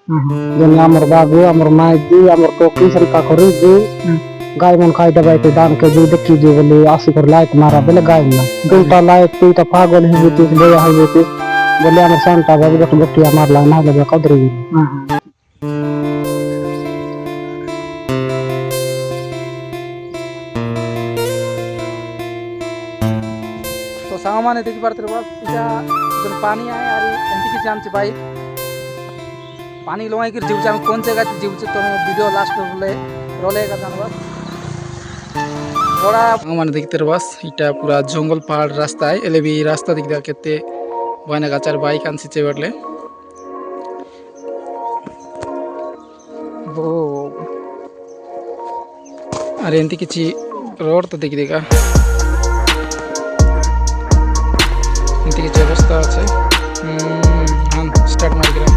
जेने आमर बाबू आमर माइदी आमर टोकी सलका करी दी गाय मन खाई दबाई के दान के जी देखी जी बोली आसी कर लाइट मारा बेले गाय ना दुटा लाइट तीटा पागल ही बीती बेया ही बीती बोले आमर सांता बाबू गट गटिया मारला ना लगे कदरी तो सांग माने देखि पारते बस इटा जन पानी आए यार एंती की जान भाई पानी लोई कर जीव हम कौन जगह जीव तो वीडियो लास्ट रोलेगा जान बस थोड़ा माने देखते बस इटा पूरा जंगल पहाड़ रास्ता है एले भी रास्ता दिख दा केते बने गाचार बाइक आनसी चे बटले वो अरे एंती किछि रोड तो देखि देगा एंती किछि अवस्था আছে हम स्टार्ट मार दिला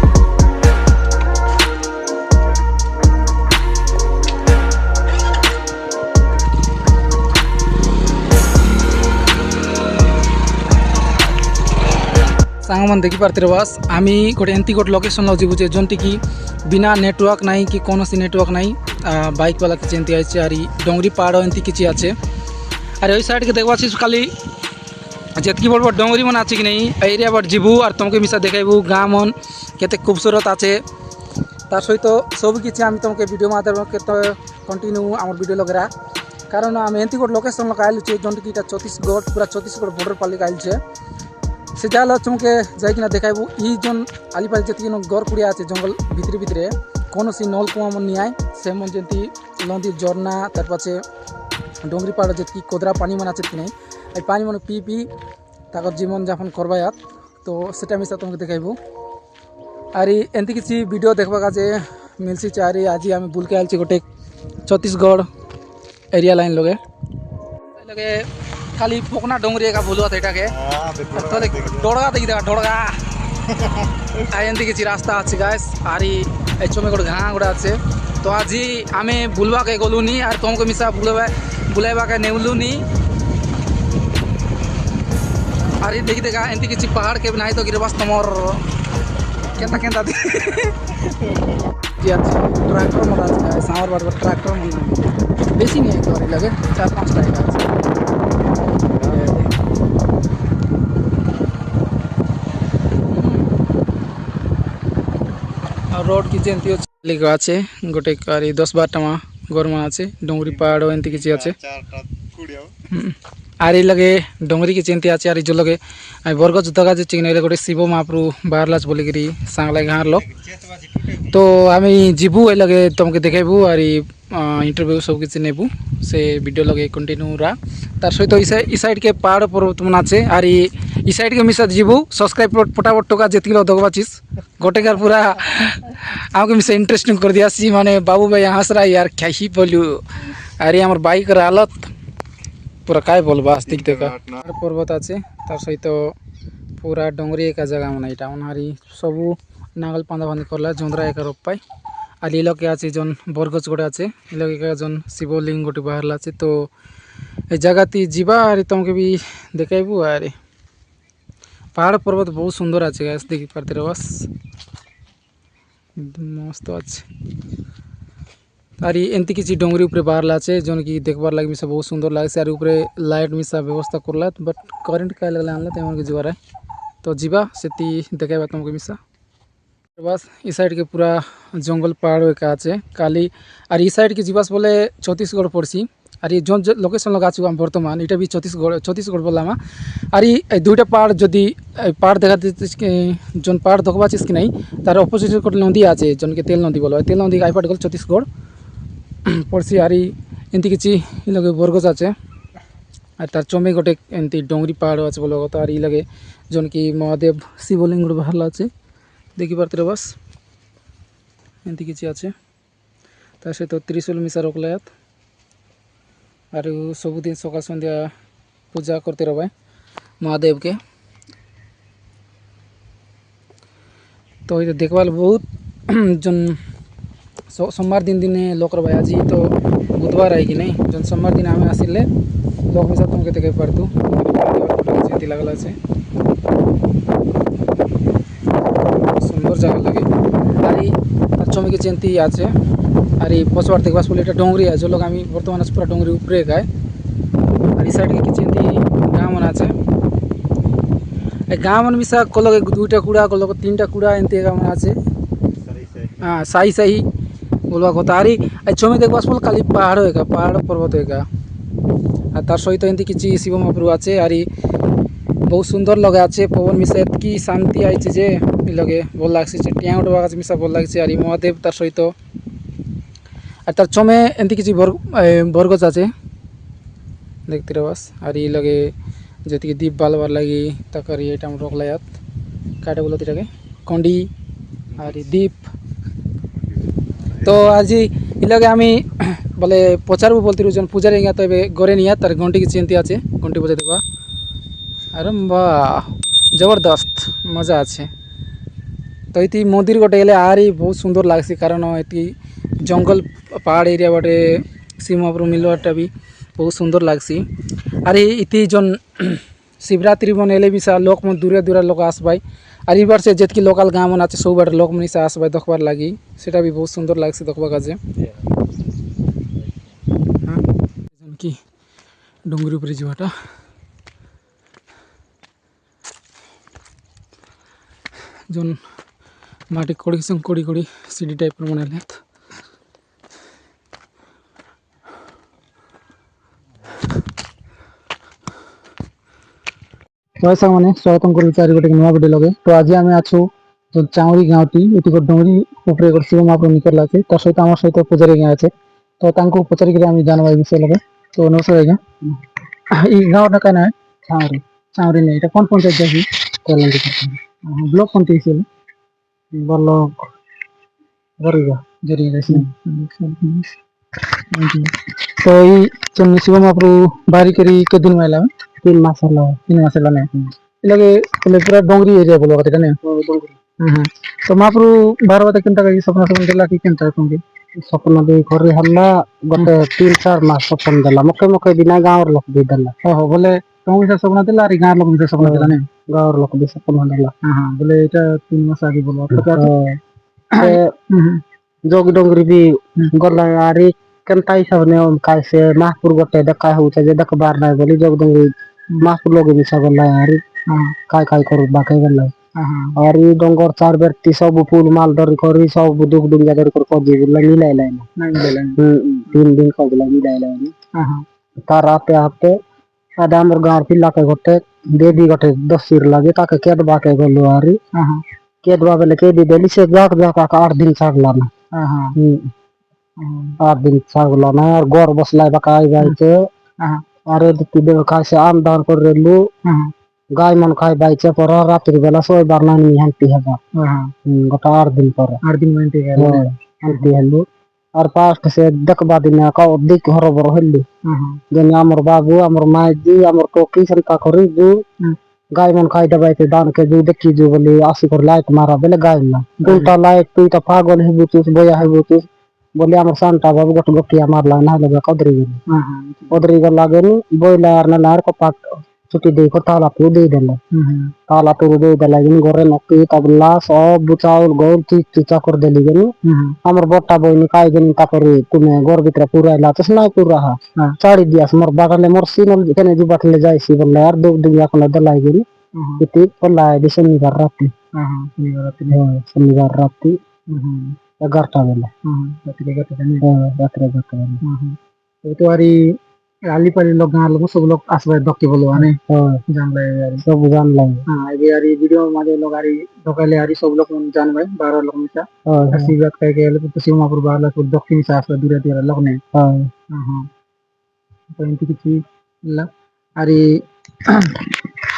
सांग मन देखी पारते बस आमी गोटे एंती गोटे लोकेशन लो जीवुचे जोंटी की बिना नेटवर्क नहीं कि कौन सी नेटवर्क नहीं बाइक वाला किसी एंती आइছে आरी डोंगरी पहाड़ एंती किसी आछे अरे ओई साइड के देखबा छी खाली जेतकी बड़ बड़ डोंगरी मन आछे कि नहीं एरिया बड़ जीवू और तुमके मिसा देखाइबू गाँव मन केते खूबसूरत आछे तार सहित सब किछि आमी तुमके वीडियो माध्यम के तो कंटिन्यू आमर वीडियो लगरा कारण आम एंती गोटे लोकेशन लग आइल छे जोंटी की छत्तीसगढ़ पूरा छत्तीसगढ़ बॉर्डर पाली आइल छे से जाल तुमके जाइकिना देखाइबू ई जोन आलीपाली जी गड़ कुड़िया आछे जंगल भितरे भितरे कौन सी नल कुआ मन नहीं आए से मन जमी नदी झरना तार पाछे डोंगरी पहाड़ जी कोदरा पानी मन आछे कि नहीं पानी मन पी पी ताकर जीवन यापन करबायात तो सेटा मिसा तुमके देखाइबू और एंती किसी वीडियो देखबा काजे मिलसी चारी आज आम बुलके आलছি गोटे छत्तीसगढ़ एरिया लाइन लगे खाली पोकना डोंगरी का भूल एटा के डोड़गा देखी देखा डोड़गा एंती किसी रास्ता अच्छे गाइस आरी एचमे गोटे घाँ गोटे अच्छे तो आज आम बुलवा के गलुनी और तुमको मिसा बुलाइबा के नेउलुनी अरे देखी देखा एंती किसी पहाड़ के नहीं तो गिरबास तुमर केंता केंता जी अच्छे ट्रैक्टर मन अच्छे गाइस आमर बार ट्रैक्टर मन बेसी नहीं है तो लगे 4-5 टाइम रोड की जेंती আছে गोटे कारी 10-12 टा गरमा আছে डोंगरी पहाड़ एंती किसी আছে आरी लगे डोंगरी की चेंती আছে आरी जो लगे बरगज दगा जे चिकने गोटे शिव महाप्रभु बाहरलाच बोलिकी सांगला गाँव लोग तो आम जीवू ए लगे तुमके देखाइबू और इंटरव्यू सब किसी नेबू से वीडियो लगे कंटिन्यू रहा तार सहित ई साइड के पहाड़ पर्वत मन आछे और ई साइड के मिसा जीवू सब्सक्राइब फटाफट टोका जेती दगवा चीज गोटेकार पूरा आमके मिसा इंटरेस्टिंग कर दिया सी माने बाबू भाई हंस रहा यार क्या ही बोलू अरे हमार बाइक हालत पूरा काय बोलबा आस्तिक देखा पर्वत आछे तार सहित पूरा डोंगरी एका जगह मन एटा हारी सबू नागल पांदा बांधी करला जोंदरा एक रोपाई और ये लोग आज जन बरगज गोटे आछे ये लोग जन शिवलिंग गोटे बाहरला आछे तो ए जगह ती जीवा और तुमके भी देखाइबू और पहाड़ पर्वत बहुत सुंदर आछे गाइस देखि पारते बस मस्त अच्छे और एंती किसी डोंगरी ऊपर बाहरला आछे जोन की देखबार लगे मिसा बहुत सुंदर लगे और ऊपर लाइट मिसा व्यवस्था करला बट करेंट काय लगला आनला तेमन के जीवार तो जीवा सेती देखाइबा तुमके मिसा बस इस साइड के पूरा जंगल पहाड़ एका आछे काली और ई साइड के जीवास बोले छत्तीसगढ़ पड़सी और ये जो लोकेशन लगा हम बर्तमान इटा भी छत्तीसगढ़ बोला और ये दुईटा पहाड़ जदि पहाड़ देखा जो पहाड़ देखबा कि नहीं तार अपोजिट गोटे नदी आछे जोन के तेल नदी बोला तेल नदी आईपाट गल छत्तीसगढ़ पड़सी और एंती किसी लगे बरगज आछे और तार चमे गोटे एंती डोंगरी पहाड़ आछे बोला तो और लगे जोन की महादेव शिवलिंग गोटे बाहरला आछे देखी पारते बस एंती किसी आछे तार सहित त्रिशूल मिसा रखलायात और सबुदिन सकाल सन्ध्या पूजा करते रहे महादेव के तो ये देखवाल बहुत जन सोमवार दिन दिन लोक रहा आज तो बुधवार है कि नहीं जन सोमवार दिन आम आसिले लोक मिसा तुमके देखे पारतु जेती लगला से सुंदर जगह लगे और জমিকে চেনতি আছে আর এই পছবার দেখবাস বলে এটা ডোংরি আছে লোক আমি বর্তমানে আছে পুরো ডোংরি উপরে গায় আর এই সাইডে কি চেনতি গাঁ মনে আছে এই গাঁ মনে মিশা কলকে দুইটা কুড়া কলকে তিনটা কুড়া এনতে গাঁ মনে আছে হ্যাঁ সাহি সাহি বলবা কথা আর এই জমি দেখবাস বল খালি পাহাড় একা পাহাড় পর্বত একা আর তার সহিত এমতি কিছু শিব মহাপ্রভু আছে আর बहुत सुंदर लगे আছে पवन मिसा एतकी शांति आइছে যে লগে ভাল লাগছে যে টিয়া উঠবা কাছে মিশা ভাল লাগছে আর মহাদেব তার সহিত আর তার চমে এমতি কিছু বরগছ আছে দেখতে রাবাস আর এই লগে যেতিকে দীপ বালবার লাগি তাকার এটা আমরা রকলায়াত কাটে বলতে এটাকে কন্ডি আর দীপ তো আজি এই লগে আমি বলে পচারবো বলতে রুজন পূজারে ইয়া তবে গরে নিয়া তার ঘন্টি কি চিন্তি আছে ঘন্টি বজে দেখবা अरे वाह जबरदस्त मजा আছে তো এটি মন্দির গোটে গেলে আরই বহুত সুন্দর লাগছে কারণ এটি জঙ্গল পাহাড় এরিয়া বটে শিব মহাপ্রভু মিলবারটা বি বহুত সুন্দর লাগছে আর ইতি জন শিবরাত্রি মন এলে মিশা লোক মন দূরে দূরে লোক আসবাই আর এবার সে যেতকি লোকাল গাঁ মন আছে সব লোক মনীষা আসবাই দেখবার লাগি সেটা বি বহুত সুন্দর লাগছে দেখবার কাজে হ্যাঁ কি ডুঙ্গরি উপরে যাওয়াটা जोन माटी कोड़ी संग कोड़ी कोड़ी सीडी टाइप पर बना लेत वैसा माने स्वागतम करू चारि गोटे नवा वीडियो लगे तो आज आमे आछु जो चाउरी गाँवटी एटी को डोंगरी ऊपर एक शिव महाप्रभु निकल आछे तार सहित आमार सहित पूजारी गाँ आछे तो तांको पचारि के आमी जानबा ए विषय लगे तो नमस्कार आज्ञा ई गाँवटा का नाम चाउरी चाउरी नहीं এটা কোন পঞ্চায়েত যাবি কলন্দি ब्लॉक कौन थे ब्लॉक जरिया जरिया तो ये जन शिव महाप्रभु बारी करी के दिन में 3 मास हला 3 मास हला ने लगे पूरा डोंगरी एरिया बोलो कहते ने डोंगरी तो महाप्रभु 12 बजे किंता का सपना सपना देला कि किंता तुमके सपना दे करे हल्ला गटे 3-4 मास सपना देला मके मके बिना गांव लोक दे देला हो बोले तुम से सपना देला री गांव लोक दे सपना देला ने गांव लोक दे सपना देला हां बोले এটা 3 मास आगे बोलो जोग डोंगरी भी गला आरी केनता सब ने कैसे महापुर गटे देखा होचे जे देखबार नै बोली जोग डोंगरी महापुर लोग भी सब गला आरी काय काय करू बाके गला और ये डोंगर 4 व्यक्ति सब फूल माल दरी करी सब दुख दुख जाकर कर जी लगी लाई लाई ना 3 दिन का लगी लाई लाई तार आते आते आदामर गांव पिल्ला के गटे देवी गटे 10 सिर लगे ताके केद बाके गलो आरी केद बाबे के दी देली से जाक जाका 8 दिन सागला ना 8 दिन सागला ना और गोर बसलाई बकाई जाइते अरे दिक्ति दे का से आम दान कर रेलू गाय मन खाई बाइचे पर रात्रि बेला सोई बारना नहीं हंती है गोटा 8 दिन पर 8 दिन में हंती हेलू और पास्ट से दकबा दिन का दिक हरबर हेलू जन हमर बाबू हमर माई जी हमर टोकी संता करी जू गाय मन खाई दबाई के दान के जू देखी जू बोली आसी कर लाइट मारा बेले गाय ना उल्टा लाइट तू तो पागल है बुतुस बोया है बुतुस बोले हमर सांता बाबू गट गटिया मारला ना लगे कदरी गला गेनी बोइला यार ना लार को पाट छुट्टी दे को ताला पू दे देला ताला पू दे देला इन गोरे नक्की तबला सब बुचाउल गोल चीचा कर देली गेनी हमर बोटा बोइनी काय गेनी ता करे तुमे गोर भीतर पूरा ला तस ना पूरा हा चाड़ी दियास मोर बागले मोर सीनल केने जी बाटले जाईसी बोले यार दो दुनिया को दलाई गेनी इति पल्ला शनिवार राती शनिवार राती 11टा बेला रात्रि 11टा तो आरी आलीपाली लोग गाँव लोग सब लोग आसबे दक्की बोलो आने जान ले यार सब जान ले हां ये यार वीडियो माजे लोग आरी दकले आरी सब लोग जानबे 12 लोग मिसा हसी बात कह के तो शिव महाप्रभु बाहर लोग दक्की मिसा आसबे दूर दूर लोग ने हां तो इनकी किछि ला आरी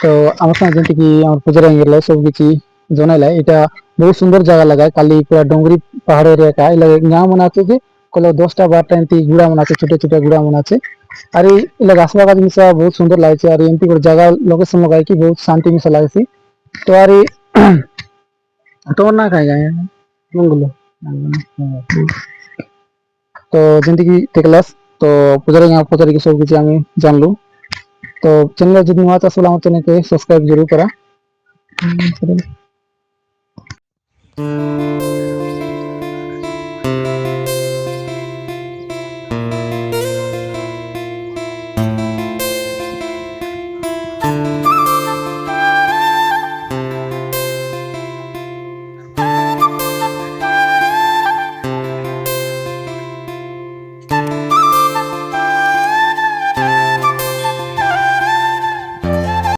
तो আমার সাথে যেতে কি আমার পূজারে গেলে সব কিছু জানাইলা এটা বহুত সুন্দর জায়গা লাগায় কালি পুরা ডোংরি পাহাড় এরিয়া কা লাগে গাঁও মনে আছে যে কল 10টা 12টা এমতি গুড়া মনে আছে ছোট ছোট গুড়া মনে আছে আর এই লাগে আসবা কাজ মিশা বহুত সুন্দর লাগছে আর এমতি করে জায়গা লোকেশন লাগাই কি বহুত শান্তি মিশা লাগছে তো আর তোমার না খাই গায় মঙ্গলো তো যেতে কি দেখলাস তো পূজারে গাঁও পূজারে কি সব কিছু আমি জানলু तो चैनल যদি নতুন আসলে আমার চ্যানেলকে সাবস্ক্রাইব জরুর করা